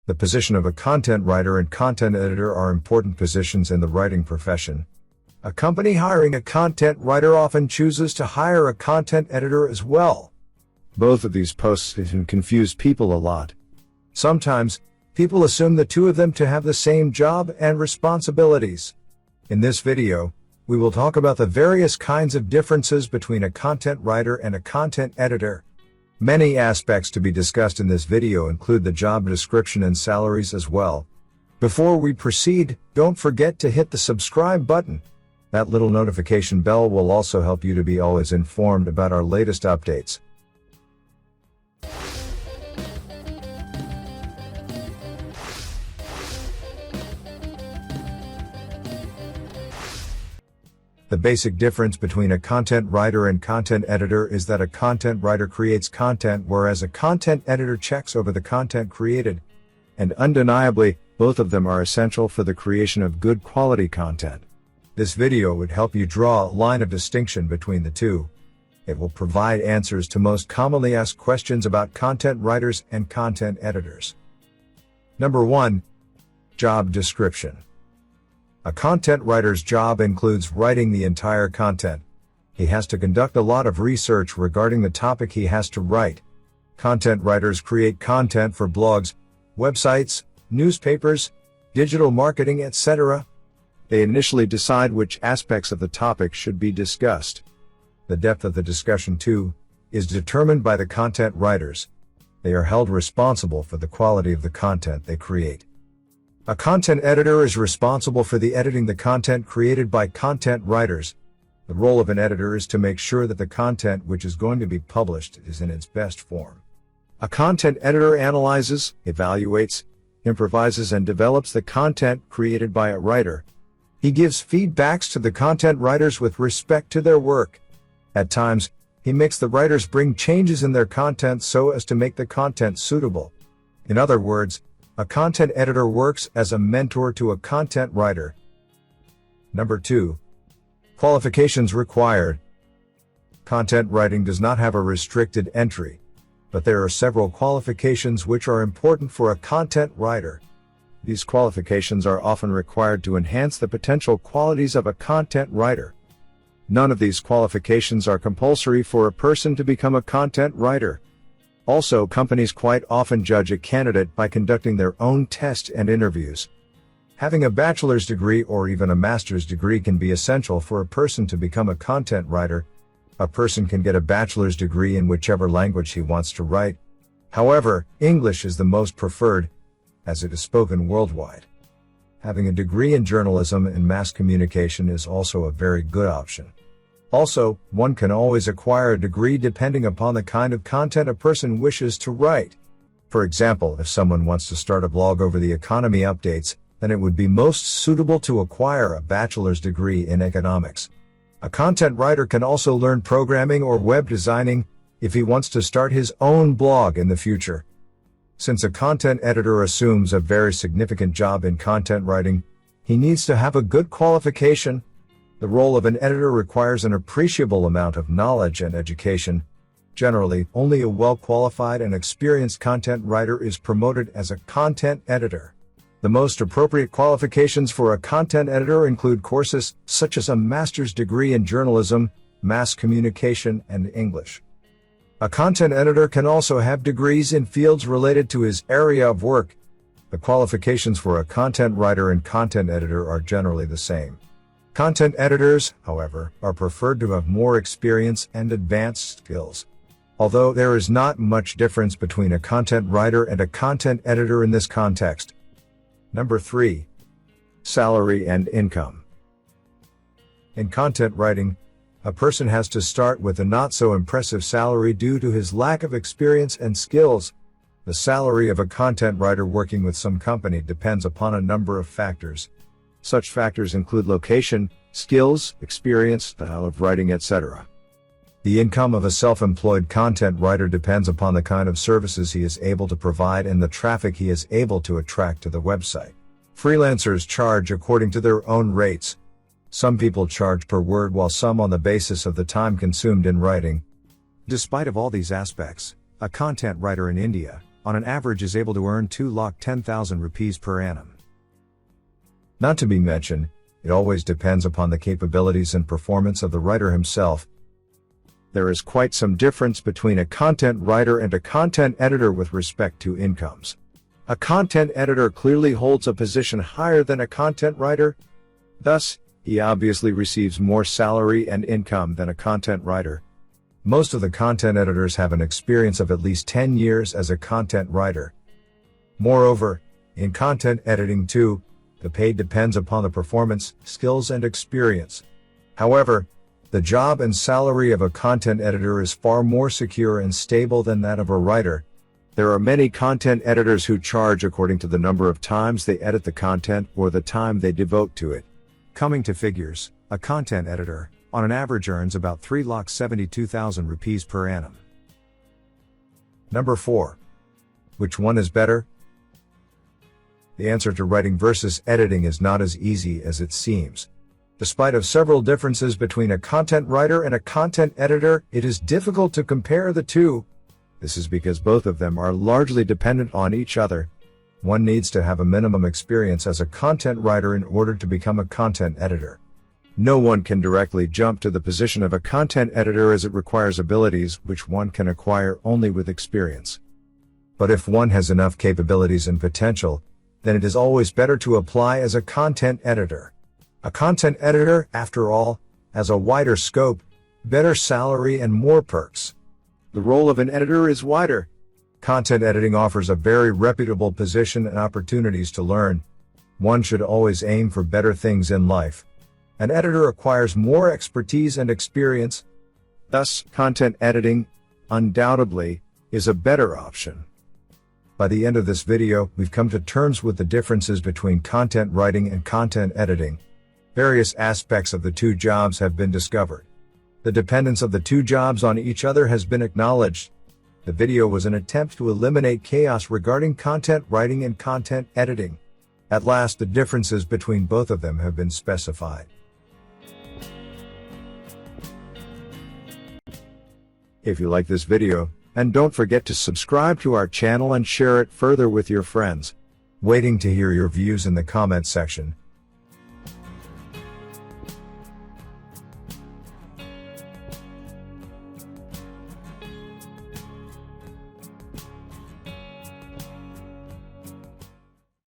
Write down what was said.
The position of a content writer and content editor are important positions in the writing profession. A company hiring a content writer often chooses to hire a content editor as well. Both of these posts can confuse people a lot. Sometimes, people assume the two of them to have the same job and responsibilities. In this video, we will talk about the various kinds of differences between a content writer and a content editor. Many aspects to be discussed in this video include the job description and salaries as well. Before we proceed, don't forget to hit the subscribe button. That little notification bell will also help you to be always informed about our latest updates. The basic difference between a content writer and content editor is that a content writer creates content whereas a content editor checks over the content created. And undeniably, both of them are essential for the creation of good quality content. This video would help you draw a line of distinction between the two. It will provide answers to most commonly asked questions about content writers and content editors. Number 1. Job description. A content writer's job includes writing the entire content. He has to conduct a lot of research regarding the topic he has to write. Content writers create content for blogs, websites, newspapers, digital marketing, etc. They initially decide which aspects of the topic should be discussed. The depth of the discussion, too, is determined by the content writers. They are held responsible for the quality of the content they create. A content editor is responsible for the editing the content created by content writers. The role of an editor is to make sure that the content which is going to be published is in its best form. A content editor analyzes, evaluates, improvises and develops the content created by a writer. He gives feedbacks to the content writers with respect to their work. At times, he makes the writers bring changes in their content so as to make the content suitable. In other words, a content editor works as a mentor to a content writer. Number 2. Qualifications required. Content writing does not have a restricted entry, but there are several qualifications which are important for a content writer. These qualifications are often required to enhance the potential qualities of a content writer. None of these qualifications are compulsory for a person to become a content writer. Also, companies quite often judge a candidate by conducting their own tests and interviews. Having a bachelor's degree or even a master's degree can be essential for a person to become a content writer. A person can get a bachelor's degree in whichever language he wants to write. However, English is the most preferred, as it is spoken worldwide. Having a degree in journalism and mass communication is also a very good option. Also, one can always acquire a degree depending upon the kind of content a person wishes to write. For example, if someone wants to start a blog over the economy updates, then it would be most suitable to acquire a bachelor's degree in economics. A content writer can also learn programming or web designing if he wants to start his own blog in the future. Since a content editor assumes a very significant job in content writing, he needs to have a good qualification. The role of an editor requires an appreciable amount of knowledge and education. Generally, only a well-qualified and experienced content writer is promoted as a content editor. The most appropriate qualifications for a content editor include courses such as a master's degree in journalism, mass communication, and English. A content editor can also have degrees in fields related to his area of work. The qualifications for a content writer and content editor are generally the same. Content editors, however, are preferred to have more experience and advanced skills. Although there is not much difference between a content writer and a content editor in this context. Number 3. Salary and income. In content writing, a person has to start with a not so impressive salary due to his lack of experience and skills. The salary of a content writer working with some company depends upon a number of factors. Such factors include location, skills, experience, style of writing, etc. The income of a self-employed content writer depends upon the kind of services he is able to provide and the traffic he is able to attract to the website. Freelancers charge according to their own rates. Some people charge per word while some on the basis of the time consumed in writing. Despite of all these aspects, a content writer in India, on an average is able to earn 2,10,000 rupees per annum. Not to be mentioned, it always depends upon the capabilities and performance of the writer himself. There is quite some difference between a content writer and a content editor with respect to incomes. A content editor clearly holds a position higher than a content writer. Thus, he obviously receives more salary and income than a content writer. Most of the content editors have an experience of at least 10 years as a content writer. Moreover, in content editing too, the pay depends upon the performance, skills and experience. However, the job and salary of a content editor is far more secure and stable than that of a writer. There are many content editors who charge according to the number of times they edit the content or the time they devote to it. Coming to figures, a content editor, on an average earns about 3,72,000 rupees per annum. Number 4. Which one is better? The answer to writing versus editing is not as easy as it seems. Despite of several differences between a content writer and a content editor, it is difficult to compare the two. This is because both of them are largely dependent on each other. One needs to have a minimum experience as a content writer in order to become a content editor. No one can directly jump to the position of a content editor as it requires abilities which one can acquire only with experience. But if one has enough capabilities and potential, then it is always better to apply as a content editor. A content editor, after all, has a wider scope, better salary and more perks. The role of an editor is wider. Content editing offers a very reputable position and opportunities to learn. One should always aim for better things in life. An editor acquires more expertise and experience. Thus, content editing, undoubtedly, is a better option. By the end of this video, we've come to terms with the differences between content writing and content editing. Various aspects of the two jobs have been discovered. The dependence of the two jobs on each other has been acknowledged. The video was an attempt to eliminate chaos regarding content writing and content editing. At last, the differences between both of them have been specified. If you like this video, and don't forget to subscribe to our channel and share it further with your friends. Waiting to hear your views in the comment section.